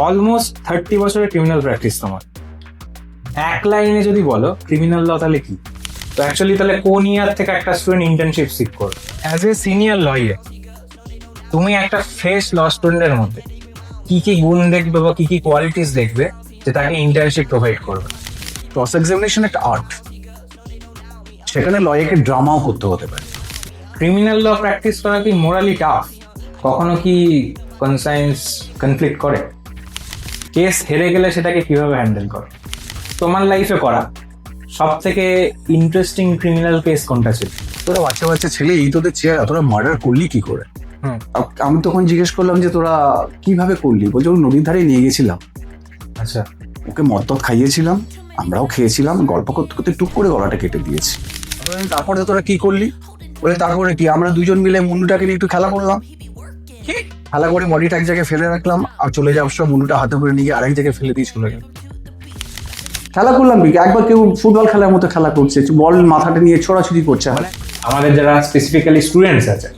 Almost 30 বছরের criminal practice তোমার। এক লাইনে যদি বলো ক্রিমিনাল ল তাহলে কি? তো অ্যাকচুয়ালি তাহলে কোন ইয়ার থেকে একটা স্টুডেন্ট ইন্টার্নশিপ সিক করবে? অ্যাজ এ সিনিয়র লয়ার তুমি একটা ফ্রেশ ল স্টুডেন্টের মধ্যে কি কি গুণ দেখবে বা কি কি কোয়ালিটিস দেখবে যে তাকে ইন্টার্নশিপ প্রোভাইড করবে? ক্রস এক্সামিনেশন একটা আর্ট, সেখানে লয়ারকে ড্রামাও করতে হতে পারে। ক্রিমিনাল ল প্র্যাকটিস করা কি মোরালি টাফ? কখনো কি কনসায়েন্স কনফ্লিক্ট করে? কেস হেরে গেলে সেটাকে কিভাবে হ্যান্ডেল করো? তোমার লাইফে করা সব থেকে ইন্টারেস্টিং ক্রিমিনাল কেস কোনটা ছিল? তোরা বাচ্চা বাচ্চা ছেলে, এই তোদের চেয়ার, তোরা মার্ডার করলি কি করে? আমি তখন জিজ্ঞেস করলাম যে তোরা কিভাবে করলি? বলছে ওই নদীর ধারে নিয়ে গেছিলাম, আচ্ছা, ওকে মদ খাইয়েছিলাম, আমরাও খেয়েছিলাম, গল্প করতে করতে টুক করে গলাটা কেটে দিয়েছি। তারপরে তোরা কি করলি? বলে তারপরে কি, আমরা দুজন মিলে মুন্ডুটাকে নিয়ে একটু খেলা করলাম, খেলা করে বডিটা এক জায়গায় ফেলে রাখলাম, আর চলে যাওয়ার সময় মুন্ডুটা হাতে করে নিয়ে আরেক জায়গায় ফেলে দিয়ে চলে গেল। খেলা করলাম কি? একবার কেউ ফুটবল খেলার মতো খেলা করছে, বল মাথাটা নিয়ে ছোড়াছুড়ি করছে। মানে আমাদের যারা স্পেসিফিক্যালি স্টুডেন্টস আছে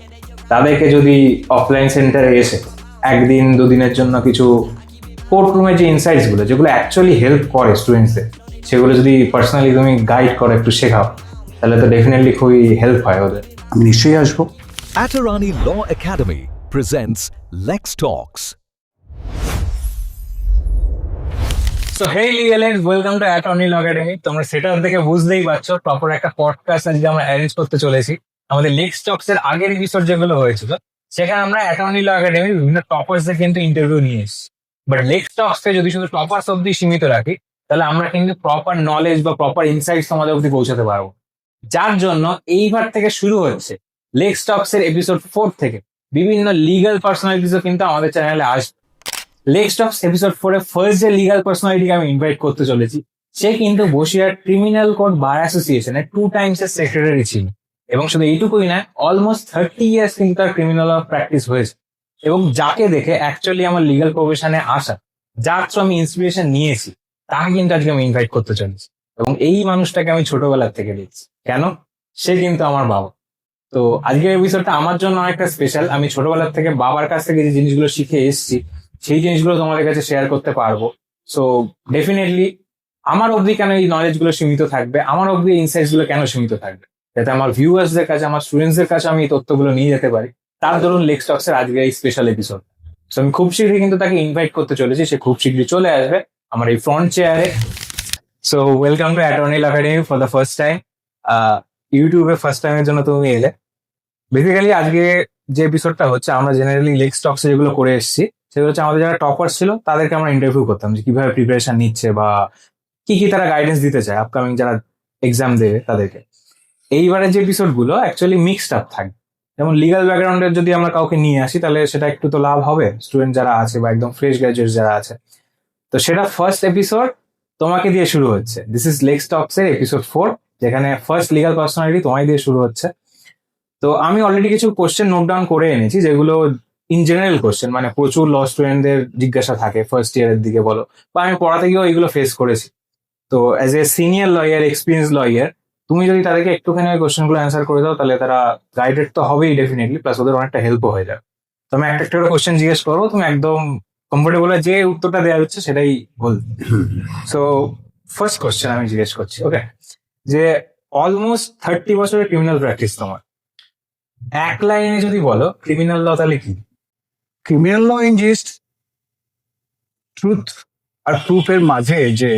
তাদেরকে যদি অফলাইন সেন্টারে এসে একদিন দুদিনের জন্য কিছু কোর্ট রুমের যে ইনসাইটস গুলো যেগুলো অ্যাকচুয়ালি হেল্প করে স্টুডেন্টসদের, সেগুলো যদি পার্সোনালি তুমি গাইড করো, একটু শেখাও, তাহলে তো ডেফিনেটলি খুবই হেল্প হয় ওদের। আমি নিশ্চয়ই আসবো। Attorney Law Academy presents Lex Talks. So hey লিগেলেন্স, welcome to attorney law academy. তোমরা সেটা দেখে বুঝতেই পারছো প্রপার একটা পডকাস্ট আজকে আমরা অ্যারেঞ্জ করতে চলেছি। আমাদের লেক্স টক্স এর আগের এপিসোড যেগুলো হয়েছিল সেখানে আমরা অ্যাটর্নি ল একাডেমির বিভিন্ন টপার্সদের কিন্তু ইন্টারভিউ নিয়ে এসেছি। বাট লেক্স টক্সকে যদি শুধু টপার্স অব্দি সীমিত রাখি তাহলে আমরা কিন্তু প্রপার নলেজ বা প্রপার ইনসাইটস তোমাদের অব্দি পৌঁছাতে পারবো। যার জন্য এইবার থেকে শুরু হচ্ছে লেক্স টক্স এর এপিসোড 4 থেকে বিভিন্ন লিগাল পার্সোনালিটিসও কিন্তু আমাদের চ্যানেলে আসবে। লেক্স টক্স এপিসোড 4 এ ফার্স্ট যে লিগাল পার্সোনালিটিকে আমি ইনভাইট করতে চলেছি, সে কিন্তু বসিরহাট ক্রিমিনাল কোর্ট বার অ্যাসোসিয়েশনের 2 টাইমস এর সেক্রেটারি ছিল, এবং শুধু এইটুকুই না, অলমোস্ট 30 ইয়ার্স কিন্তু তার ক্রিমিনাল প্র্যাকটিস হয়েছে। এবং যাকে দেখে অ্যাকচুয়ালি আমার লিগাল প্রফেশনে আসা, যার থ্রু আমি ইন্সপিরেশন নিয়েছি, তাকে কিন্তু আজকে আমি ইনভাইট করতে চলেছি। এবং এই মানুষটাকে আমি ছোটবেলার থেকে দেখছি। কেন? সে কিন্তু আমার বাবা। তো আজকের এপিসোডটা আমার জন্য অনেকটা স্পেশাল। আমি ছোটবেলার থেকে বাবার কাছ থেকে যে জিনিসগুলো শিখে এসেছি সেই জিনিসগুলো তোমাদের কাছে শেয়ার করতে পারবো। সো ডেফিনেটলি আমার অবধি কেন এই নলেজ গুলো সীমিত থাকবে, আমার অবধি ইনসাইটস গুলো কেন সীমিত থাকবে, যাতে আমার ভিউয়ার্সদের কাছে, আমার স্টুডেন্টসদের কাছে আমি এই তথ্যগুলো নিয়ে যেতে পারি, তার ধরুন লেক্স টক্স এর আজকে এই স্পেশাল এপিসোড। সো আমি খুব শীঘ্রই কিন্তু তাকে ইনভাইট করতে চলেছি, সে খুব শীঘ্রই চলে আসবে আমার এই ফ্রন্ট চেয়ারে। So welcome to attorney law academy for the first time. ইউটিউবে ফার্স্ট টাইমের জন্য তুমি এলে। বেসিক্যালি আজকে যে এপিসোডটা হচ্ছে, আমরা জেনারেলি লেক্স টক্স যেগুলো করে এসেছি সেগুলো হচ্ছে আমাদের যারা টপার ছিল তাদেরকে আমরা ইন্টারভিউ করতাম যে কিভাবে প্রিপারেশন নিচ্ছে বা কি কি তারা গাইডেন্স দিতে চায় আপকামিং যারা এক্সাম দেবে তাদেরকে। এইবারের যে এপিসোড গুলো অ্যাকচুয়ালি মিক্সড আপ থাকবে। যেমন লিগাল ব্যাকগ্রাউন্ডের যদি আমরা কাউকে নিয়ে আসি তাহলে সেটা একটু তো লাভ হবে স্টুডেন্ট যারা আছে বা একদম ফ্রেশ গ্রাজুয়েট যারা আছে। তো সেটা ফার্স্ট এপিসোড তোমাকে দিয়ে শুরু হচ্ছে। দিস ইজ লেক্স টক্স এর এপিসোড 4, যেখানে ফার্স্ট লিগাল পার্সোনালিটি তোমায় দিয়ে শুরু হচ্ছে। তো আমি অলরেডি কিছু কোশ্চেন নোট ডাউন করে এনেছি যেগুলো ইন জেনারেল কোশ্চেন, মানে প্রচুর ল স্টুডেন্টদের জিজ্ঞাসা থাকে ফার্স্ট ইয়ারের দিকে বলো, বা আমি পড়াতে গিয়েও এগুলো ফেস করেছি। তো as a senior lawyer, experience lawyer, তুমি যদি তাদেরকে একটুখানি ওই কোশ্চেনগুলো অ্যান্সার করে দাও তাহলে তারা গাইডেড তো হবেই ডেফিনেটলি, প্লাস ওদের অনেকটা হেল্পও হয়ে যাবে। তো আমি একটা একটা করে কোশ্চেন জিজ্ঞেস করবো, তুমি একদম কমফোর্টেবল যে উত্তরটা দেওয়া হচ্ছে সেটাই বল। সো ফার্স্ট কোশ্চেন আমি জিজ্ঞেস করছি, ওকে, যে অলমোস্ট 30 বছরের ক্রিমিনাল প্র্যাকটিস তোমার, এক লাইনে যদি বলো ক্রিমিনাল ল তাহলে কি? Criminal law in just truth আর প্রুফের মাঝে যে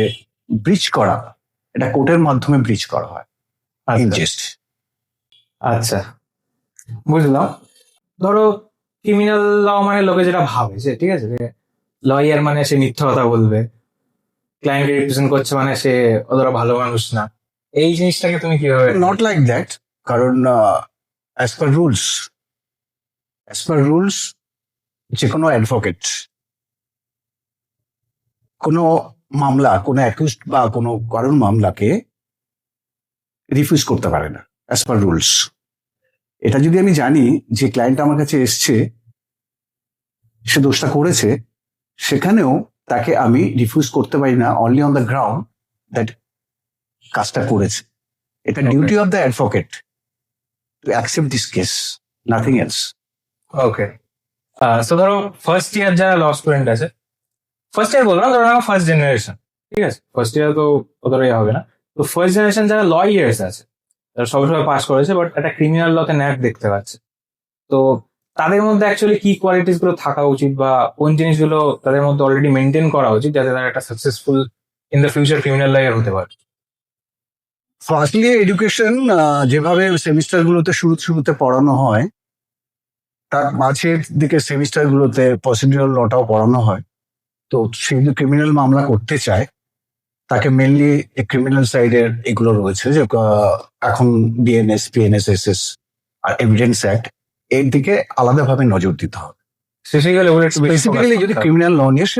ব্রিচ করা, এটা কোর্টের মাধ্যমে ব্রিচ করা হয়। ইনজেস্ট। আচ্ছা, বুঝলাম। ধরো ক্রিমিনাল ল মানে লোকে যেটা ভাবে যে ঠিক আছে, লয়ার মানে সে মিথ্যা কথা বলবে, ক্লায়েন্টকে রিপ্রেজেন্ট করছে মানে সে অতটা ভালো মানুষ না। এই জিনিসটাকে তুমি কিভাবে? নট লাইক দ্যাট, কারণ অ্যাজ পার রুলস যে কোনো অ্যাডভোকেট কোনো মামলা, কোনো অ্যাকিউজড বা কোনো কারণ মামলাকে রিফিউজ করতে পারে না অ্যাজ পার রুলস। এটা যদি আমি জানি যে ক্লায়েন্ট আমার কাছে এসছে, সে দোষটা করেছে, সেখানেও তাকে আমি রিফিউজ করতে পারি না, only on the ground that কাজটা করেছে। এটা duty of the advocate to accept this case, nothing else. Okay, so ধরো ফার্স্ট ইয়ার যারা ল স্টুডেন্ট আছে ফার্স্ট ইয়ার বললাম, ধরুন আমার ফার্স্ট জেনারেশন, ঠিক আছে, ফার্স্ট ইয়ার তো অতটাই হবে না। তো ফার্স্ট জেনারেশন যারা লয়ার্স আছে, তারা সবাই সবাই পাস করেছে, বাট একটা ক্রিমিনাল লতে ন্যাক দেখতে পাচ্ছে। তো তাদের মধ্যে অ্যাকচুয়ালি কি কোয়ালিটিস গুলো থাকা উচিত, বা কোন জিনিসগুলো তাদের মধ্যে অলরেডি মেনটেন করা উচিত, যাতে তারা একটা successful in the future criminal lawyer হতে পারে? ফার্স্টলি এডুকেশন যেভাবে সেমিস্টার গুলোতে শুরুতে পড়ানো হয়, তার মাঝের দিকে সেমিস্টার গুলোতে প্রসিডিউরাল লটাও পড়ানো হয়। তো সে যদি ক্রিমিনাল মামলা করতে চায়, তাকে মেনলি ক্রিমিনাল সাইডের এগুলো রয়েছে, যে এখন বিএনএস, পিএনএসএসএস আর এভিডেন্স অ্যাক্ট, এর দিকে আলাদাভাবে নজর দিতে হবে। স্পেসিফিক্যালি ওগুলো একটু বেশি focus স্পেসিফিক্যালি যদি করতে হবে। ক্রিমিনাল ল নিয়ে সে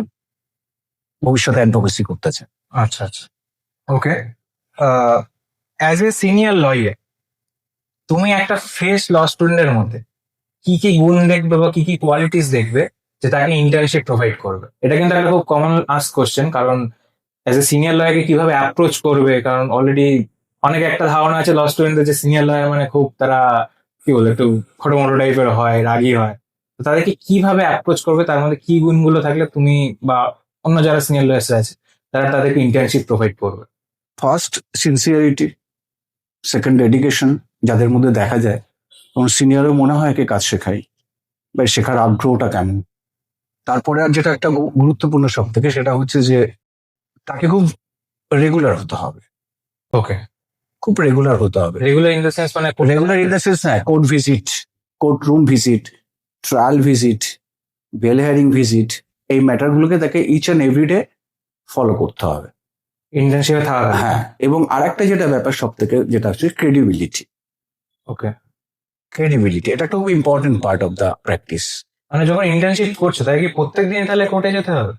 ভবিষ্যতে অ্যাডভোকেসি করতে চায়। আচ্ছা আচ্ছা, ওকে। অ্যাজ এ সিনিয়র লয়ার, তুমি একটা ফ্রেশ ল স্টুডেন্টের মধ্যে কি কি গুণ দেখবে বা কি কি কোয়ালিটিস দেখবে যে তাকে ইন্টার্নশিপ প্রোভাইড করবে? এটা কিন্তু একটা খুব কমন আস্ক কোশ্চেন, কারণ অ্যাজ এ সিনিয়র লয়ারকে কিভাবে অ্যাপ্রোচ করবে, কারণ অলরেডি অনেক একটা ধারণা আছে ল স্টুডেন্টদের যে সিনিয়র লয়ার মানে খুব তারা কি বলে একটু খটোমটো টাইপের হয়, রাগী হয়। তো তাদেরকে কিভাবে অ্যাপ্রোচ করবে, তার মধ্যে কি গুণগুলো থাকলে তুমি বা অন্য যারা সিনিয়র লয়ার্স আছে তারা তাদেরকে ইন্টার্নশিপ প্রোভাইড করবে? ফার্স্ট সিনসিয়ারিটি, সেকেন্ড ডেডিকেশন, যাদের মধ্যে দেখা যায়, এবং সিনিয়রও মনে হয় একে কাজ শেখাই, বা শেখার আগ্রহটা কেমন। তারপরে আর যেটা একটা গুরুত্বপূর্ণ সব থেকে, সেটা হচ্ছে যে তাকে খুব রেগুলার হতে হবে, ওকে, খুব রেগুলার হতে হবে। রেগুলার ইন দ্য সেন্স মানে রেগুলার ইন দ্য সেন্স, হ্যাঁ, court visit, court room visit, trial visit, bail hearing visit, এই ম্যাটারগুলোকে তাকে ইচ অ্যান্ড এভরিডে ফলো করতে হবে। ইন্টার্নশিপে থাকা। হ্যাঁ, এবং আরেকটা যেটা ব্যাপার সব থেকে, যেটা হচ্ছে ক্রেডিবিলিটি। ওকে, ক্রেডিবিলিটি এটা একটা খুব important part of the practice. মানে যখন ইন্টার্নশিপ করছো তাই কি প্রত্যেক দিন তাহলে কোর্টে যেতে হবে?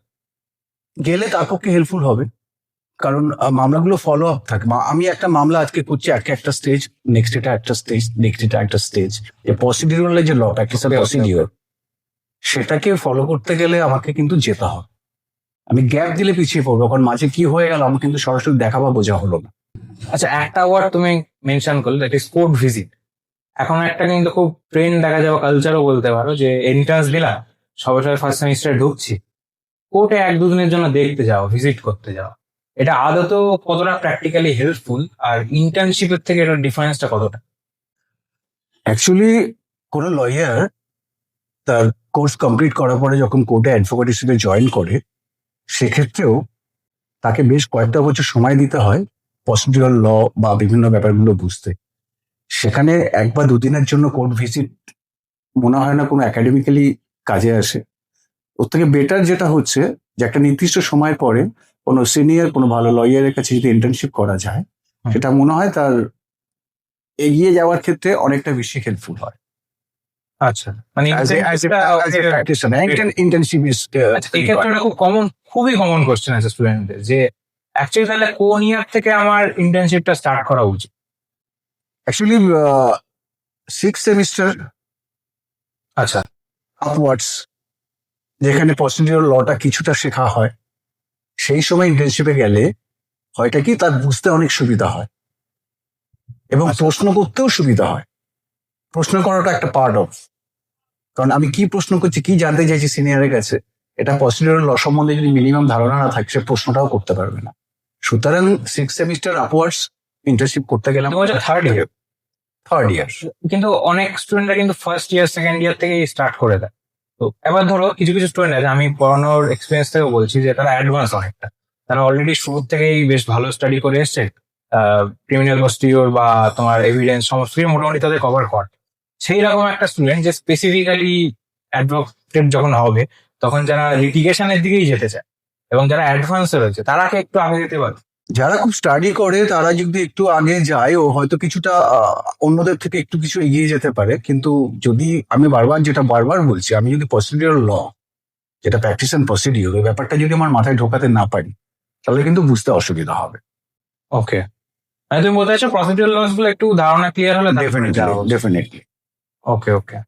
গেলে তার পক্ষে হেল্পফুল হবে, কারণ মামলাগুলো ফলো আপ থাকে। আমি একটা মামলা আজকে করছি, একটা স্টেজ, নেক্সট এটা একটা স্টেজ, নেক্সট এটা একটা স্টেজ। যে প্রসিডিউরাল যে law practice Okay, okay, procedure, সেটাকে ফলো করতে গেলে আমাকে কিন্তু যেতে হবে। আমি গ্যাপ দিলে পিছিয়ে পড়বো, কারণ মাঝে কি হয়ে গেল আমি কিন্তু সরাসরি দেখা বা বোঝা হলো না। আচ্ছা, একটা ওয়ার্ড তুমি মেনশন করলে, দ্যাট ইজ কোর্ট ভিজিট। এখন একটা কিন্তু খুব ট্রেন্ড দেখা যাবে, কালচারও বলতে পারো, যে এন্ট্রান্স দিলা, সবাই সবাই ফার্স্ট সেমিস্টারে ঢুকছি, কোর্টে এক দুদিনের জন্য দেখতে যাও, ভিজিট করতে যাও। এটা আদত কতটা প্র্যাকটিক্যালি হেল্পফুল, আর ইন্টার্নশিপের থেকে এটার ডিফারেন্সটা কতটা? অ্যাকচুয়ালি কোনো লয়ার তার কোর্স কমপ্লিট করার পরে যখন কোর্টে অ্যাডভোকেটিতে জয়েন করে, সেক্ষেত্রেও তাকে বেশ কয়েকটা বছর সময় দিতে হয় প্রসিডিউরাল ল বা বিভিন্ন ব্যাপারগুলো বুঝতে। সেখানে এক বা দুদিনের জন্য কোর্ট ভিজিট মনে হয় না কোনো একাডেমিক্যালি কাজে আসে। ওর থেকে বেটার যেটা হচ্ছে যে একটা নির্দিষ্ট সময় পরে কোনো সিনিয়র, কোনো ভালো লয়ারের কাছে যদি ইন্টার্নশিপ করা যায়, সেটা মনে হয় তার এগিয়ে যাওয়ার ক্ষেত্রে অনেকটা বেশি হেল্পফুল হয়। আচ্ছা, মানে ইন্টার্নশিপ ইজ আচ্ছা, এই ক্ষেত্রে এটা খুব কমন, খুবই কমন কোশ্চেন আছে স্টুডেন্টদের, যে অ্যাকচুয়ালি তাহলে কোন ইয়ার থেকে আমার ইন্টার্নশিপটা স্টার্ট করা উচিত? অ্যাকচুয়ালি 6th সেমিস্টার আচ্ছা, আপওয়ার্ডস, যেখানে প্রসিডিউরাল লটা কিছুটা শেখা হয়, সেই সময় ইন্টার্নশিপে গেলে হয়টা কি তার বুঝতে অনেক সুবিধা হয়, এবং প্রশ্ন করতেও সুবিধা হয়। প্রশ্ন করাটা একটা পার্ট অফ, কারণ আমি কি প্রশ্ন করছি, কি জানতে চাইছি সিনিয়রের কাছে, এটা প্রসিডিউরাল ল সম্বন্ধে যদি মিনিমাম ধারণা না থাকে, সে প্রশ্নটাও করতে পারবে না। সুতরাং 6th সেমিস্টার আপওয়ার্ডস ইন্টার্নশিপ করতে গেলাম থার্ড ইয়ার। Third year. কিন্তু অনেক স্টুডেন্টরা কিন্তু ফার্স্ট ইয়ার সেকেন্ড ইয়ার থেকে স্টার্ট করে দেয়। তো এবার ধরো কিছু কিছু স্টুডেন্ট আছে, আমি পড়ানোর এক্সপিরিয়েন্স থেকে বলছি, যে তারা অ্যাডভান্স অনেকটা, তারা অলরেডি শুরু থেকেই বেশ ভালো স্টাডি করে এসছে, ক্রিমিনাল প্রসিডিওর বা তোমার এভিডেন্স সমস্ত কিছু মোটামুটি তাদের কভার কর। সেই রকম একটা স্টুডেন্ট যে স্পেসিফিক্যালি অ্যাডভোকেট যখন হবে, তখন যারা লিটিগেশনের দিকেই যেতে চায় এবং যারা অ্যাডভান্সে রয়েছে, তারাকে একটু আগে যেতে পারে। যারা খুব স্টাডি করে তারা যদি একটু আগে যায়, ও হয়তো কিছুটা অন্যদের থেকে একটু কিছু এগিয়ে যেতে পারে। কিন্তু যদি আমি বারবার বলছি, আমি যদি প্রসিডিউরাল ল, যেটা প্র্যাকটিস অ্যান্ড প্রসিডিউর, ওই ব্যাপারটা যদি আমার মাথায় ঢোকাতে না পারি, তাহলে কিন্তু বুঝতে অসুবিধা হবে। ওকে, মানে তুমি বলতে চাইছো প্রসিডিউরাল লস গুলো একটু ধারণা ক্লিয়ার হলে ডেফিনেটলি। ওকে ওকে।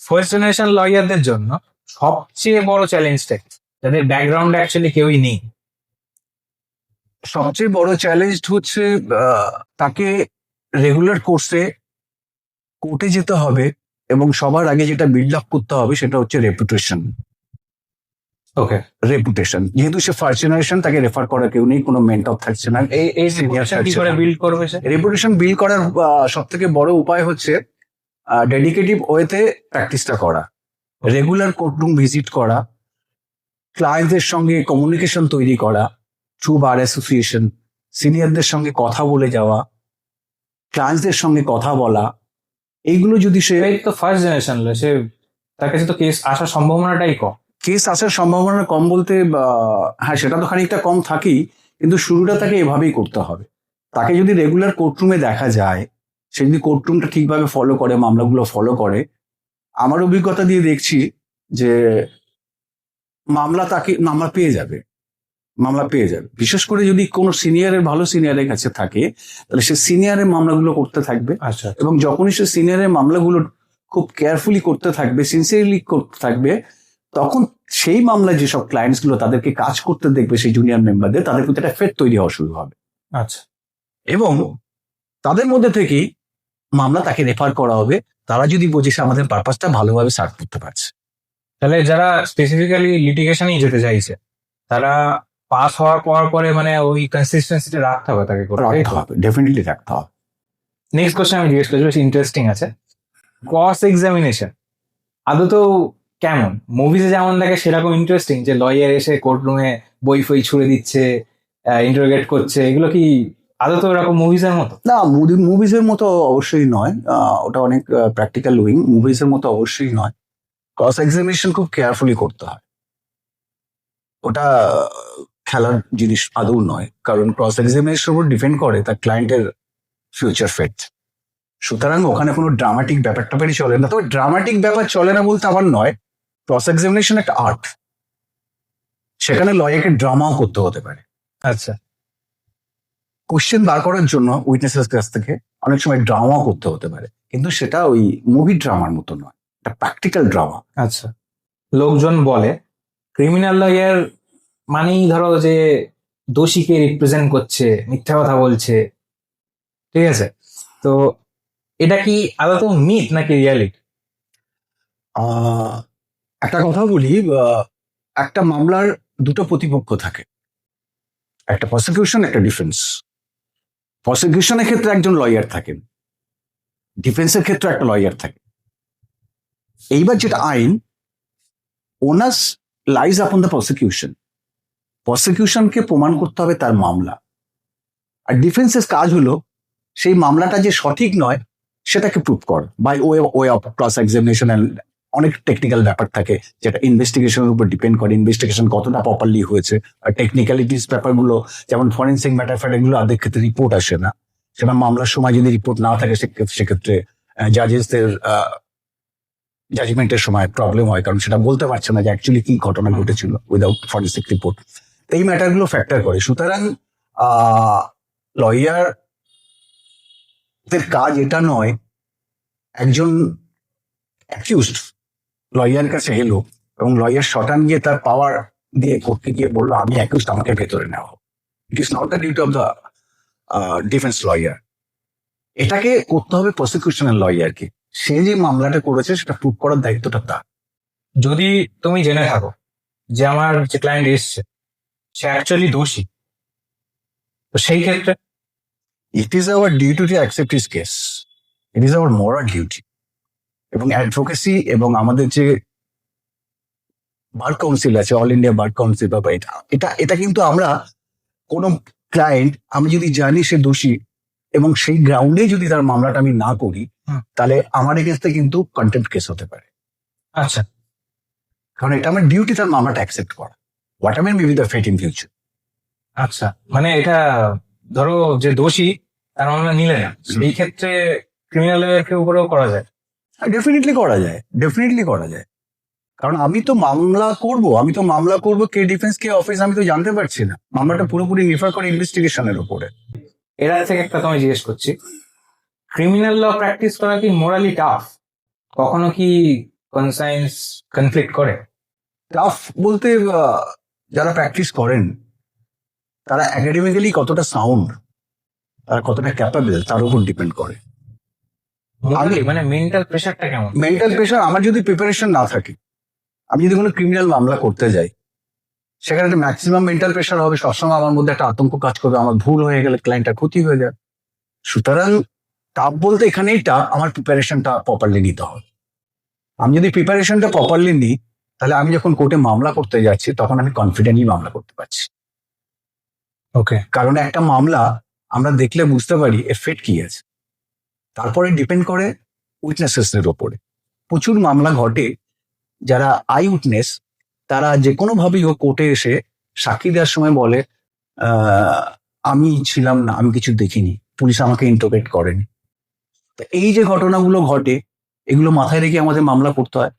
ফার্স্ট জেনারেশন লয়ারদের জন্য সবচেয়ে বড় চ্যালেঞ্জটা কি, যাদের ব্যাকগ্রাউন্ড অ্যাকচুয়ালি কেউই নেই? সবচেয়ে বড় চ্যালেঞ্জ হচ্ছে তাকে রেগুলার কোর্সে কোর্টে যেতে হবে, এবং সবার আগে যেটা বিল্ড আপ করতে হবে সেটা হচ্ছে রেপুটেশন। ওকে, রেপুটেশন, যেহেতু সে ফার্স্ট জেনারেশন, তাকে রেফার করার কেউ নেই, কোনো মেন্টর থাকছে না। এই reputation কি করে বিল্ড করবে সে? রেপুটেশন বিল্ড করার সব থেকে বড় উপায় হচ্ছে ডেডিকেটিভ ওয়েতে প্র্যাকটিসটা করা, রেগুলার কোর্টরুম ভিজিট করা, ক্লায়েন্টদের সঙ্গে কমিউনিকেশন তৈরি করা থ্রু বার অ্যাসোসিয়েশন, সিনিয়রদের সঙ্গে কথা বলে যাওয়া, ক্লায়েন্টদের সঙ্গে কথা বলা, এইগুলো যদি সে, এই তো ফার্স্ট জেনারেশন, সে তার কাছে তো কেস আসার সম্ভাবনাটাই কম। কেস আসার সম্ভাবনা কম বলতে হ্যাঁ, সেটা তো খানিকটা কম থাকেই, কিন্তু শুরুটা তাকে এভাবেই করতে হবে। তাকে যদি রেগুলার কোর্টরুমে দেখা যায়, সে যদি কোর্টরুমটা ঠিকভাবে ফলো করে, মামলাগুলো ফলো করে, আমার অভিজ্ঞতা দিয়ে দেখছি যে মামলা পেয়ে যাবে। বিশেষ করে যদি কোনো সিনিয়রের, ভালো সিনিয়রের কাছে থাকে, তাহলে সে সিনিয়রের মামলাগুলো করতে থাকবে। আচ্ছা, এবং যখনই সে সিনিয়রের মামলাগুলো খুব কেয়ারফুলি করতে থাকবে, সিনসিয়ারলি করতে থাকবে, তখন সেই মামলায় যেসব ক্লায়েন্টস গুলো তাদেরকে কাজ করতে দেখবে, সেই জুনিয়র মেম্বারদের, তাদের প্রতি একটা ফেট তৈরি হওয়া শুরু হবে। আচ্ছা, এবং তাদের মধ্যে থেকেই মামলা তাকে রেফার করা হবে, তারা যদি বোঝে সে আমাদের পারপাসটা ভালোভাবে সার্ভ করতে পারছে। তাহলে যারা স্পেসিফিক্যালি লিটিগেশনই যেতে চাইছে, তারা পাস হওয়ার পরে মানে ওই কনসিস্টেন্সিটা রাখতে হবে তাকে করে। রাখতে হবে, ডেফিনেটলি রাখতে হবে। নেক্সট কোশ্চেন আমি জিজ্ঞেস করছি, বেশ ইন্টারেস্টিং আছে। ক্রস এক্সামিনেশন আদৌ কেমন? মুভিজে যেমন দেখে সেরকম ইন্টারেস্টিং, যে লয়ার এসে কোর্টরুমে বই ফই ছুড়ে দিচ্ছে, ইন্টারোগেট করছে, এগুলো কি আদৌ এরকম মুভিজের মতো? না, মুভিজের মতো অবশ্যই নয়, ওটা অনেক প্র্যাকটিক্যাল উইং, মুভিজের মতো অবশ্যই নয়। ক্রস এক্সামিনেশন খুব কেয়ারফুলি করতে হয়, ওটা খেলার জিনিস আদৌ নয়, কারণ ক্রস এক্সামিনেশন উপর ডিপেন্ড করে তার ক্লায়েন্টের ফিউচার ফেট। সুতরাং ওখানে কোনো ড্রামাটিক ব্যাপারটা পেরে চলে না। তবে ড্রামাটিক ব্যাপার চলে না বলতে আমার নয়, ক্রস এক্সামিনেশন একটা আর্ট, সেখানে লয়ারকে ড্রামাও করতে হতে পারে। আচ্ছা, কোশ্চেন বার করার জন্য উইটনেসের কাছ থেকে অনেক সময় ড্রামাও করতে হতে পারে, কিন্তু সেটা ওই মুভি ড্রামার মতো নয়, একটা প্র্যাকটিক্যাল ড্রামা। আচ্ছা। লোকজন বলে ক্রিমিনাল লয়ার মানেই ধরো যে দোষীকে রিপ্রেজেন্ট করছে, মিথ্যা কথা বলছে, ঠিক আছে? তো এটা কি আদৌ মিথ নাকি রিয়ালিটি? একটা কথা বলি, একটা মামলার দুটো প্রতিপক্ষ থাকে, একটা প্রসিকিউশন, একটা ডিফেন্স। প্রসিকিউশনের ক্ষেত্রে একজন লয়ার থাকেন, ডিফেন্সের ক্ষেত্রে একটা লয়ার থাকে। এইবার যেটা আইন, onus lies upon the prosecution, প্রসিকিউশনকে প্রমাণ করতে হবে তার মামলা, আর ডিফেন্সের কাজ হলো সেই মামলাটা যে সঠিক নয় সেটাকে প্রুভ কর by way of cross examination. অনেক টেকনিক্যাল ব্যাপার থাকে যেটা ইনভেস্টিগেশনের উপর ডিপেন্ড করে, ইনভেস্টিগেশন কতটা প্রপারলি হয়েছে। আর টেকনিক্যালিটিস ব্যাপারগুলো, যেমন ফরেন্সিক ম্যাটার ফ্যাটারগুলো আদের ক্ষেত্রে রিপোর্ট আসে না, সেটা মামলার সময় যদি রিপোর্ট না থাকে সেক্ষেত্রে জাজেসদের জাজমেন্টের সময় প্রবলেম হয়, কারণ সেটা বলতে পারছে না যে অ্যাকচুয়ালি কি ঘটনা ঘটেছিল উইদাউট ফরেন্সিক রিপোর্ট। এই ম্যাটারগুলো ফ্যাক্টর করে। সুতরাং লয়ারদের কাজ এটা নয়, একজন অ্যাকিউজড লয়ার কাছে এলো এবং লয়ার শটান গিয়ে তার পাওয়ার দিয়ে কোর্টকে গিয়ে বললো আমি অ্যাকিউজড, আমাকে ভেতরে নেওয়া। It is not the duty of the defence lawyer. এটাকে করতে হবে প্রসিকিউশনের লয়ারকে, সে যে মামলাটা করেছে সেটা প্রুভ করার দায়িত্বটা তার। যদি তুমি জেনে থাকো যে আমার যে ক্লায়েন্ট এসছে সে অ্যাকচুয়ালি দোষী, তো সেই ক্ষেত্রে it is our duty to accept his case, it is our moral duty. এবং অ্যাডভোকেসি এবং আমাদের যে বার কাউন্সিল আছে, অল ইন্ডিয়া বার কাউন্সিল বা এটা কিন্তু আমরা কোনো ক্লায়েন্ট, আমি যদি জানি সে দোষী এবং সেই গ্রাউন্ডে যদি তার মামলাটা আমি না করি, তাহলে আমার এগেন্সটে কিন্তু কন্টেম্প্ট কেস হতে পারে। আচ্ছা, কারণ এটা আমার ডিউটি তার মামলাটা অ্যাকসেপ্ট করা, whatever may be the fate in future. আচ্ছা, মানে এটা ধরো যে দোষী তার মামলা নিলে না, সেই ক্ষেত্রে ক্রিমিনাল লয়ারকে উপরেও করা যায়। ডেফিনেটলি করা যায়, ডেফিনেটলি করা যায়। কারণ আমি তো মামলা করব কে ডিফেন্স কে অফিস আমি তো জানতে পারছি না। মামলাটা পুরোপুরি নির্ভর করে ইনভেস্টিগেশনের উপরে। এরা থেকে একটা তোমায় জিজ্ঞেস করছি, ক্রিমিনাল ল প্র্যাকটিস করা কি মোরালি টাফ? কখনো কি কনসায়েন্স কনফ্লিক্ট করে? টাফ বলতে যারা প্র্যাকটিস করেন তারা একাডেমিক্যালি কতটা সাউন্ড, তারা কতটা ক্যাপাবল, তার উপর ডিপেন্ড করে। মানে মেন্টাল প্রেশারটা কেমন? মেন্টাল প্রেশার, আমার যদি প্রিপারেশন না থাকে, আমি যদি কোনো ক্রিমিনাল মামলা করতে যাই, সেখানে একটা ম্যাক্সিমাম মেন্টাল প্রেশার হবে, সবসময় আমার মধ্যে একটা আতঙ্ক কাজ করবে, আমার ভুল হয়ে গেলে ক্লায়েন্টের ক্ষতি হয়ে যাবে। সুতরাং টাফ বলতে এখানেই টাফ, আমার প্রিপারেশনটা প্রপারলি নিতে হবে। আমি যদি প্রিপারেশনটা প্রপারলি নিই, তাহলে আমি যখন কোর্টে মামলা করতে যাচ্ছি তখন আমি কনফিডেন্টলি মামলা করতে পারছি। ওকে। কারণ একটা মামলা আমরা দেখলে বুঝতে পারি এফেক্ট কি আছে, তারপরে ডিপেন্ড করে উইটনেসেস এর ওপরে। প্রচুর মামলা ঘটে যারা আই উইটনেস, তারা যে কোনো ভাবেই ও কোর্টে এসে সাক্ষী দেওয়ার সময় বলে আমি ছিলাম না, আমি কিছু দেখিনি, পুলিশ আমাকে ইন্টারোগেট করেনি। তো এই যে ঘটনাগুলো ঘটে, এগুলো মাথায় রেখে আমাদের মামলা করতে হয়।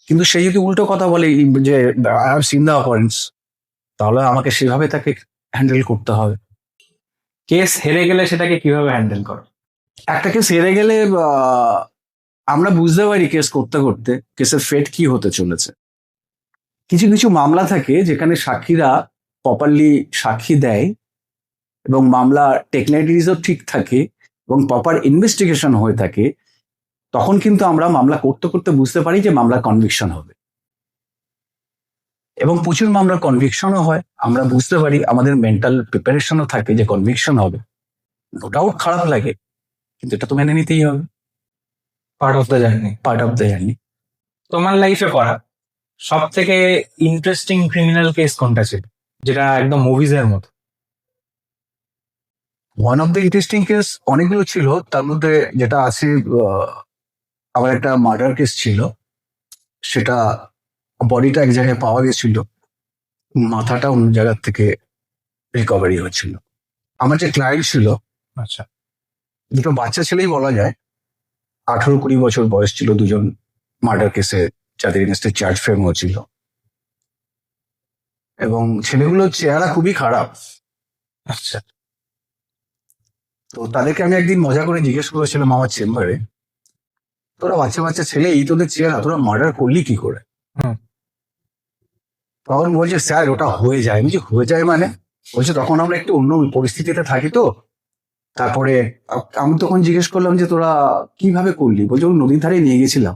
কিন্তু সে যদি উল্টো কথা বলে যে I have seen the occurrence, তাহলে আমাকে সেভাবে তাকে হ্যান্ডেল করতে হবে। কেস হেরে গেলে সেটাকে কিভাবে হ্যান্ডেল করো? একটা কেস হেরে গেলে আমরা বুঝতে পারি কেস করতে করতে কেসের ফেট কি হতে চলেছে। কিছু কিছু মামলা থাকে যেখানে সাক্ষীরা প্রপারলি সাক্ষী দেয় এবং মামলা টেকনিক্যালিটিসও ঠিক থাকে এবং প্রপার ইনভেস্টিগেশন হয়ে থাকে, তখন কিন্তু আমরা মামলা করতে করতে বুঝতে পারি যে মামলা কনভিকশন হবে। এবং প্রচুর মামলা কনভিকশনও হয়, আমরা বুঝতে পারি, আমাদের মেন্টাল প্রিপারেশনও থাকে যে কনভিকশন হবে। নো ডাউট খারাপ লাগে, কিন্তু এটা তো মেনে নিতেই হবে, part of the journey. Part of the journey. তোমার লাইফে করা সব থেকে ইন্টারেস্টিং ক্রিমিনাল কেস কোনটা ছিল, যেটা একদম মুভিজ এর মতো? One of the interesting case অনেকগুলো ছিল, তার মধ্যে যেটা আছে, আমার একটা মার্ডার কেস ছিল। সেটা বডিটা এক জায়গায় পাওয়া গেছিল, মাথাটা অন্য জায়গার থেকে রিকভারি হয়েছিল। আমার যে ক্লায়েন্ট ছিল, আচ্ছা। দুটো বাচ্চা ছেলেই বলা যায়, 18-20 বছর বয়স ছিল, দুজন মার্ডার কেসে যাদের এগেনস্টে চার্জ ফ্রেম হয়েছিল। এবং ছেলেগুলোর চেহারা খুবই খারাপ। আচ্ছা। তো তাদেরকে আমি একদিন মজা করে জিজ্ঞেস করেছিলাম আমার চেম্বারে, তোরা বাচ্চা বাচ্চা ছেলে, এই তোদের চেহারা, তোরা মার্ডার করলি কি করে? হুম। তখন বলছে স্যার ওটা হয়ে যায়। আমি যে হয়ে যায় মানে? বলছে তখন আমরা একটু অন্য পরিস্থিতিতে থাকি তো। তারপরে আমি তখন জিজ্ঞেস করলাম যে তোরা কিভাবে করলি? বলছে ওই নদীর ধারে নিয়ে গেছিলাম,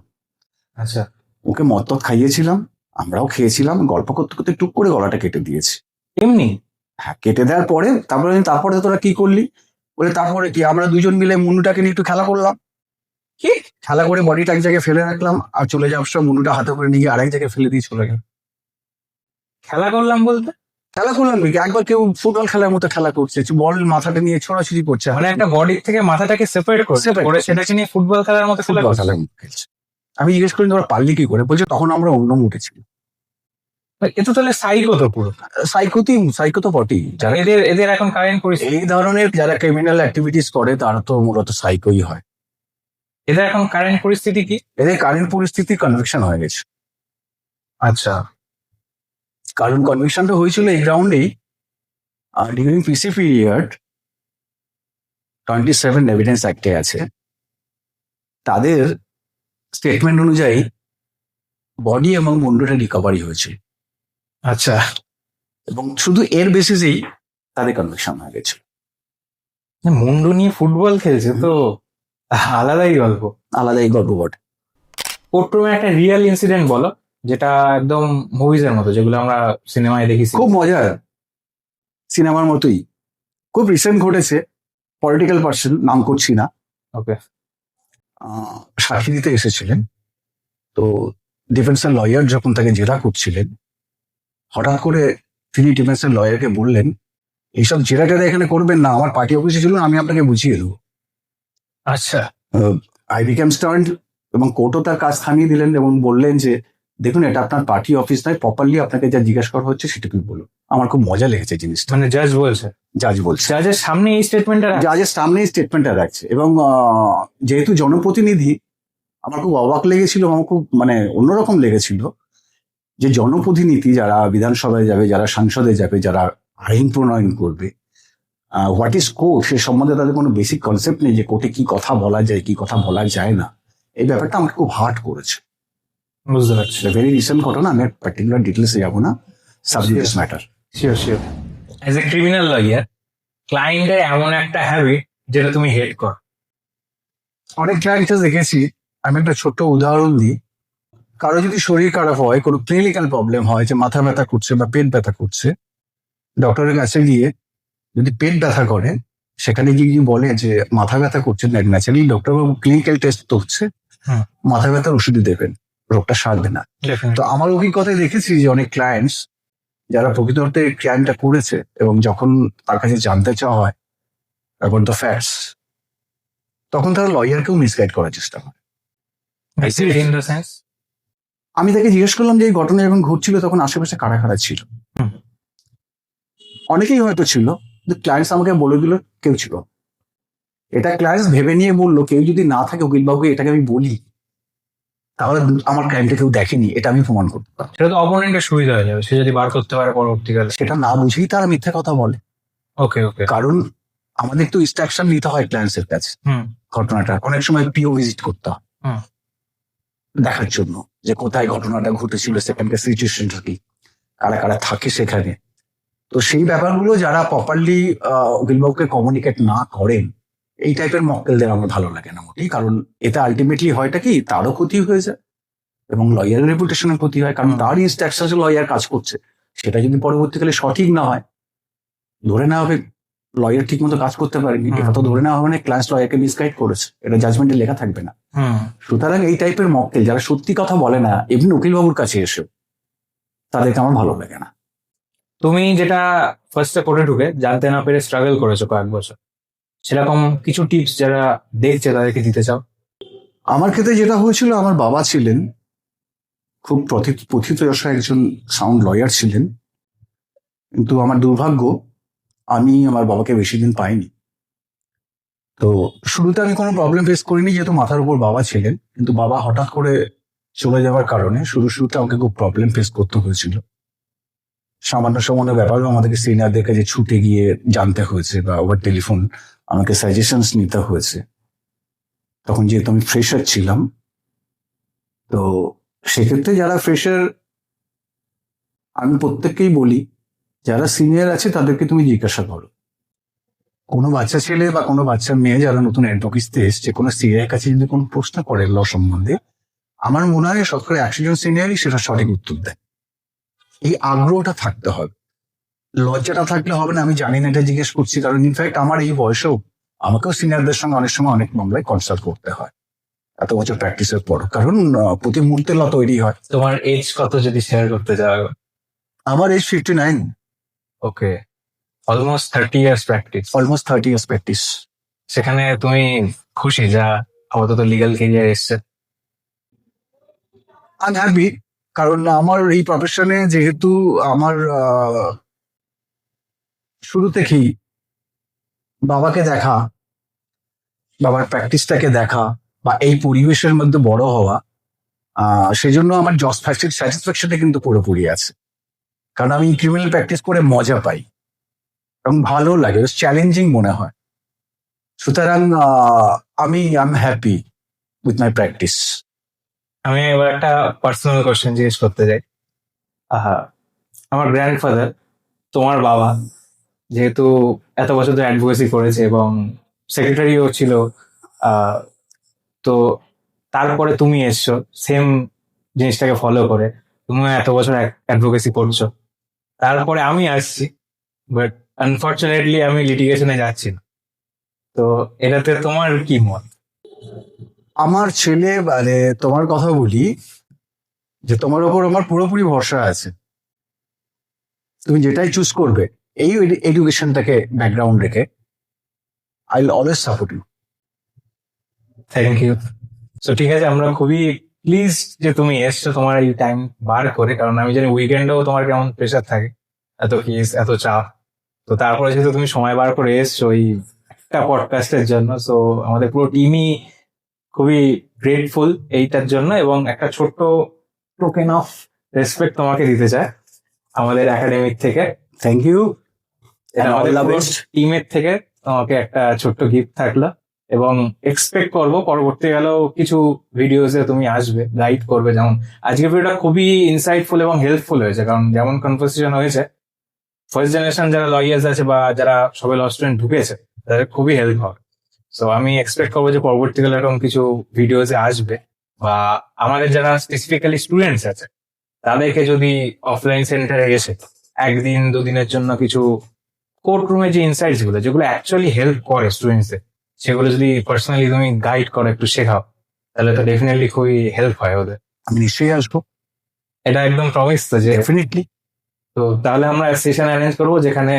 আচ্ছা। ওকে মদ টদ খাইয়েছিলাম, আমরাও খেয়েছিলাম, গল্প করতে করতে টুক করে গলাটা কেটে দিয়েছি। এমনি? হ্যাঁ, কেটে দেওয়ার পরে তারপরে তোরা কি করলি? বলে তারপরে কি, আমরা দুজন মিলে মুন্ডুটাকে নিয়ে একটু খেলা করলাম। কি? খেলা করে বডিটা এক জায়গায় ফেলে রাখলাম, আর চলে যাওয়ার সময় মুন্ডুটা হাতে করে নিয়ে গিয়ে আরেক জায়গায় ফেলে দিয়ে চলে গেল। খেলা করলাম বলতে? খেলা করলাম কি, একবার কেউ ফুটবল খেলার মতো খেলা করছে, বল মাথাটা নিয়ে ছোড়াছুড়ি করছে, মানে একটা বডির থেকে মাথাটাকে সেপারেট করে Separate করে করে। সেটাকে নিয়ে ফুটবল খেলার মতো খেলা ফুটবল করছে? খেলার মতো খেলছে। আমি জিজ্ঞেস করি তোরা পারলি কি করে? বলছে তখন আমরা অন্য মুডে ছিল। এ তো তাহলে সাইকো তো পুরো। সাইকো তো বটেই। যারা এদের এদের এখন কারেন্ট পরিস্থিতি, এই ধরনের যারা ক্রিমিনাল অ্যাক্টিভিটিস করে তারা তো মূলত সাইকোই হয়। এদের এখন কারেন্ট পরিস্থিতি কি? এদের কারেন্ট পরিস্থিতি কনভিকশন হয়ে গেছে। আচ্ছা। কারণ কনভিকশনটা হয়েছিল এই গ্রাউন্ডেই, ডিউরিং পিসি পিরিয়ড 27 এভিডেন্স অ্যাক্টে আছে, তাদের স্টেটমেন্ট অনুযায়ী বডি এবং মুন্ডুটা রিকভারি হয়েছে, আচ্ছা। এবং শুধু এর বেসিসেই তাদের কনভিকশন হয়ে গেছে। মুন্ডু নিয়ে ফুটবল খেলছে তো আলাদাই গল্প। আলাদাই গল্প বটে। কোর্টরুমে একটা রিয়েল ইনসিডেন্ট বলো, যেটা একদম মুভিজ এর মতো, যেগুলো আমরা সিনেমায় দেখেছি। খুব মজার, সিনেমার মতোই, খুব রিসেন্ট ঘটেছে। পলিটিক্যাল পার্সন, নাম করছি না, ওকে। সাক্ষী দিতে এসেছিলেন। তো ডিফেন্সের লয়ার যখন তাকে জেরা করছিলেন, হঠাৎ করে তিনি ডিফেন্সের লয়ারকে বললেন, এইসব জেরা টেরা এখানে করবেন না, আমার পার্টি অফিসে ছিল, আমি আপনাকে বুঝিয়ে দেবো। আচ্ছা। আই বিকেম স্টার্ন, এবং কোর্টও তার কাজ থামিয়ে দিলেন এবং বললেন যে দেখুন এটা আপনার পার্টি অফিস নয়, প্রপারলি আপনাকে যা জিজ্ঞাসা করা হচ্ছে সেটুকুই বলুন। আমার খুব মজা লেগেছে জিনিসটা। মানে জাজ বলছে, জাজ বলছে, জাজের সামনে এই স্টেটমেন্টটা জাজের সামনে স্টেটমেন্টটা রাখছে। এবং যেহেতু জনপ্রতিনিধি, আমার খুব অবাক লেগেছিল, আমার খুব মানে অন্যরকম লেগেছিল যে জনপ্রতিনিধি যারা বিধানসভায় যাবে, যারা সংসদে যাবে, যারা আইন প্রণয়ন করবে, হোয়াট ইজ কোর্ট সে সম্বন্ধে তাদের কোনো বেসিক কনসেপ্ট নেই যে কোর্টে কি কথা বলা যায়, কি কথা বলা যায় না। এই ব্যাপারটা আমাকে খুব হার্ট করেছে। বুঝতে পারছি। ভেরি রিসেন্ট ঘটনা, আমি পার্টিকুলার ডিটেলসে যাবো না, subject matter. Sure sure. As a criminal lawyer, ক্লায়েন্টের এমন একটা হ্যাবিট যেটা তুমি হেট করো? অনেক ক্লায়েন্টস দেখেছি, আমি একটা ছোট্ট উদাহরণ দিই। কারো যদি শরীর খারাপ হয়, কোনো ক্লিনিক্যাল প্রবলেম হয়, যে মাথা ব্যথা করছে বা পেট ব্যথা করছে, ডক্টরের কাছে গিয়ে যদি পেট ব্যথা করে, সেখানে গিয়ে যদি বলে যে মাথা ব্যথা করছে, ন্যাচারালি ডক্টর বাবু ক্লিনিক্যাল টেস্ট তো হচ্ছে, হুম। মাথা ব্যথার ওষুধই দেবেন, রোগটা সারবে না। তো আমার অভিজ্ঞতায় দেখেছি যে অনেক ক্লায়েন্টস যারা প্রকৃত অর্থে ক্রাইমটা করেছে, এবং যখন তার কাছে জানতে চাওয়া হয় অ্যাবাউট দ্য ফ্যাক্টস, তখন তারা লয়ারকেও মিসগাইড করার চেষ্টা করে। ইন দ্য সেন্স, আমি তাকে জিজ্ঞেস করলাম যে এই ঘটনা যখন ঘটছিল তখন আশেপাশে কারা কারা ছিল। হুম। অনেকেই হয়তো ছিল, কিন্তু ক্লায়েন্টস আমাকে বলে দিল কেউ ছিল না। এটা ক্লায়েন্টস ভেবে নিয়ে বললো, কেউ যদি না থাকে উকিলবাবুকে এটাকে আমি বলি, তাহলে আমার ক্লায়েন্টটা কেউ দেখেনি, এটা আমি প্রমাণ করতে পারবো। সেটা তো অপোনেন্টের সুবিধা হয়ে যাবে, সে যদি বার করতে পারে পরবর্তীকালে। সেটা না বুঝেই তারা মিথ্যা কথা বলে। ওকে ওকে। কারণ আমাদের তো ইনস্ট্রাকশন নিতে হয় ক্লায়েন্টস এর কাছে, হুম ঘটনাটা অনেক সময় পিও ভিজিট করতে হয় হুম। দেখার জন্য যে কোথায় ঘটনাটা ঘটেছিল, সেখানকার সিচুয়েশনটা কি, কারা কারা থাকে সেখানে। তো সেই ব্যাপারগুলো যারা প্রপারলি উকিলবাবুকে কমিউনিকেট না করেন, এই টাইপের মক্কেলদের আমার ভালো লাগে না মোটেই। কারণ এতে আলটিমেটলি হয়টা কি, তারও ক্ষতি হয়ে যায় এবং লয়ারের রেপুটেশনের ক্ষতি হয়। কারণ তার ইনস্ট্রাকশন লয়ার কাজ করছে, সেটা যদি পরবর্তীকালে সঠিক না হয়, ধরে নেওয়া হবে লয়ার ঠিক মতো কাজ করতে পারেনি, এটা তো ধরে নেওয়া হবে না ক্লায়েন্ট লয়ারকে মিসগাইড করেছে, এটা জাজমেন্টে লেখা থাকবে না। হুম। সুতরাং এই টাইপের মক্কেল যারা সত্যি কথা বলে না, এমনি উকিলবাবুর কাছে এসেও, তাদেরকে আমার ভালো লাগে না। তুমি যেটা ফার্স্টে করে ঢুকে জানতে না পেরে স্ট্রাগল করেছো কয়েক বছর, সেরকম কিছু টিপস যারা দেখছে তাদেরকে দিতে চাও? আমার ক্ষেত্রে যেটা হয়েছিল, আমার বাবা ছিলেন খুব প্রথিতযশা একজন সাউন্ড লয়ার ছিলেন, কিন্তু আমার দুর্ভাগ্য আমি আমার বাবাকে বেশি দিন পাইনি। তো শুরুতে আমি কোনো প্রবলেম ফেস করিনি, যেহেতু মাথার উপর বাবা ছিলেন, কিন্তু বাবা হঠাৎ করে চলে যাওয়ার কারণে শুরুতে আমাকে খুব প্রবলেম ফেস করতে হয়েছিল। সামান্য সামান্য ব্যাপারও আমাদেরকে সিনিয়রদের কাছে ছুটে গিয়ে জানতে হয়েছে, বা ওভার টেলিফোন আমাকে সাজেশনস নিতে হয়েছে। তখন যেহেতু আমি ফ্রেশার ছিলাম, তো সেক্ষেত্রে যারা ফ্রেশার, আমি প্রত্যেককেই বলি যারা সিনিয়র আছে তাদেরকে তুমি জিজ্ঞাসা করো। কোনো বাচ্চা ছেলে বা কোনো বাচ্চা মেয়ে যারা নতুন অ্যাডভোকেসিতে এসছে, কোনো সিনিয়রের কাছে যদি কোনো প্রশ্ন করে ল সম্বন্ধে, আমার মনে হয় শতকরা 100 জন সিনিয়রই সেটা সঠিক উত্তর দেয়। এই আগ্রহটা থাকতে হবে, লজ্জাটা থাকলে হবে না আমি জানি না এটা জিজ্ঞেস করছি। কারণ ইনফ্যাক্ট আমার এই বয়সেও আমাকেও সিনিয়রদের সঙ্গে অনেক সময় অনেক মামলায় কনসাল্ট করতে হয় এত বছর প্র্যাকটিসের পর, কারণ প্রতি মুহূর্তে ল তৈরি হয়। তোমার এজ কত যদি শেয়ার করতে চাও? আমার age 59। Okay, almost 30 years practice. Almost 30 years practice. সেখানে তুমি খুশি যা আপাতত লিগ্যাল ক্যারিয়ার এসছে? আই এম হ্যাপি, কারণ আমার এই প্রফেশনে যেহেতু আমার শুরু থেকেই বাবাকে দেখা, বাবার প্র্যাকটিসটাকে দেখা, বা এই পরিবেশের মধ্যে বড় হওয়া, সেজন্য আমার জব স্যাটিসফ্যাকশনটা কিন্তু পুরোপুরি আছে। কারণ আমি ক্রিমিনাল প্র্যাকটিস করে মজা পাই এবং ভালো লাগে, চ্যালেঞ্জিং মনে হয়। সুতরাং আমি I am happy with my practice. আমি এবার একটা পার্সোনাল কোশ্চেন জিজ্ঞেস করতে চাই। আমার গ্র্যান্ডফাদার, তোমার বাবা, যেহেতু এত বছর ধরে অ্যাডভোকেসি করেছে এবং সেক্রেটারিও ছিল, তো তারপরে তুমি এসছো সেম জিনিসটাকে ফলো করে, তুমিও এত বছর অ্যাডভোকেসি করছো। তারপরে আমি আসছি, বাট আনফর্চুনেটলি আমি লিটিগেশনে যাচ্ছি না। তো এটাতে তোমার কি মত? আমার ছেলে, মানে তোমার কথা বলি, যে তোমার ওপর আমার পুরোপুরি ভরসা আছে। তুমি যেটাই চুজ করবে এই এডুকেশনটাকে ব্যাকগ্রাউন্ড রেখে, I will always support you. Thank you. তো ঠিক আছে, আমরা খুবই প্লিজ যে তুমি এসছো তোমার এই টাইম বার করে, কারণ আমি জানি উইকেন্ডেও তোমার কেমন প্রেশার থাকে, এত কেস এত চাপ। তো তারপরে যেহেতু তুমি সময় বার করে এসছো এই একটা পডকাস্টের জন্য, সো আমাদের পুরো টিমই খুবই গ্রেটফুল এইটার জন্য, এবং একটা ছোট্ট টোকেন অফ রেসপেক্ট তোমাকে দিতে চাই আমাদের একাডেমিক থেকে। Thank you. এটা আমাদের টিমের থেকে তোমাকে একটা ছোট্ট গিফট থাকলো, এবং এক্সপেক্ট করবো পরবর্তীকালেও কিছু ভিডিওসে তুমি আসবে, গাইড করবে। যেমন আজকের ভিডিওটা খুবই ইনসাইটফুল এবং হেল্পফুল হয়েছে, কারণ যেমন কনভারসেশন হয়েছে, ফার্স্ট জেনারেশন যারা লয়ার্স আছে বা যারা সবাই ল স্টুডেন্ট ঢুকেছে তাদের খুবই হেল্প হবে। সো আমি এক্সপেক্ট করবো যে পরবর্তীকালে এরকম কিছু ভিডিওসে আসবে, বা আমাদের যারা স্পেসিফিক্যালি স্টুডেন্টস আছে তাদেরকে যদি অফলাইন সেন্টারে এসে একদিন দুদিনের জন্য কিছু কোর্ট রুমে যে ইনসাইটস গুলো যেগুলো অ্যাকচুয়ালি হেল্প করে স্টুডেন্টসদের, সেগুলো যদি পার্সোনালি তুমি গাইড করো, একটু শেখাও, তাহলে তো ডেফিনেটলি খুবই হেল্প হয় ওদের। আমি নিশ্চয়ই আসবো, এটা একদম প্রমিস তো যে। ডেফিনেটলি। তো তাহলে আমরা সেশন অ্যারেঞ্জ করবো যেখানে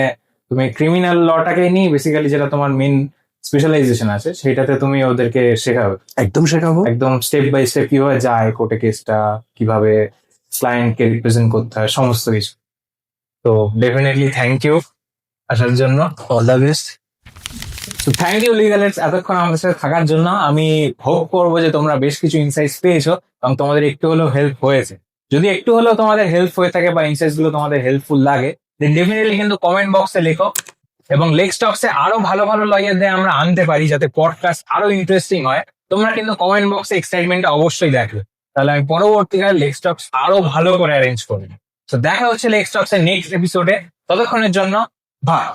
তুমি ক্রিমিনাল লটাকে নিয়ে বেসিক্যালি যেটা তোমার মেন স্পেশালাইজেশন আছে সেটাতে তুমি ওদেরকে শেখাবে একদম শেখাবো। একদম স্টেপ বাই স্টেপ কিভাবে যায় কোর্টে কেসটা, কিভাবে ক্লায়েন্টকে রিপ্রেজেন্ট করতে হয়, সমস্ত কিছু। তো ডেফিনেটলি থ্যাংক ইউ আসার জন্য। All the best. তো থ্যাংক ইউ লিগালেটস এতক্ষণ আমাদের সাথে থাকার জন্য। আমি হোপ করবো যে তোমরা বেশ কিছু ইনসাইটস পেয়েছো এবং তোমাদের একটু হলেও হেল্প হয়েছে। যদি একটু হলেও তোমাদের হেল্প হয়ে থাকে বা ইনসাইটস গুলো তোমাদের হেল্পফুল লাগে, দেন ডেফিনেটলি কিন্তু কমেন্ট বক্সে লেখো এবং লেক্স টক্সে আরো ভালো ভালো লয়ারদের আমরা আনতে পারি যাতে পডকাস্ট আরো ইন্টারেস্টিং হয়। তোমরা কিন্তু কমেন্ট বক্সে এক্সাইটমেন্টটা অবশ্যই দেখবে, তাহলে আমি পরবর্তীকালে লেক্স টক্স আরো ভালো করে অ্যারেঞ্জ করবো। তো দেখা হচ্ছে লেক্স টক্স এর নেক্সট এপিসোডে। ততক্ষণের জন্য বাই।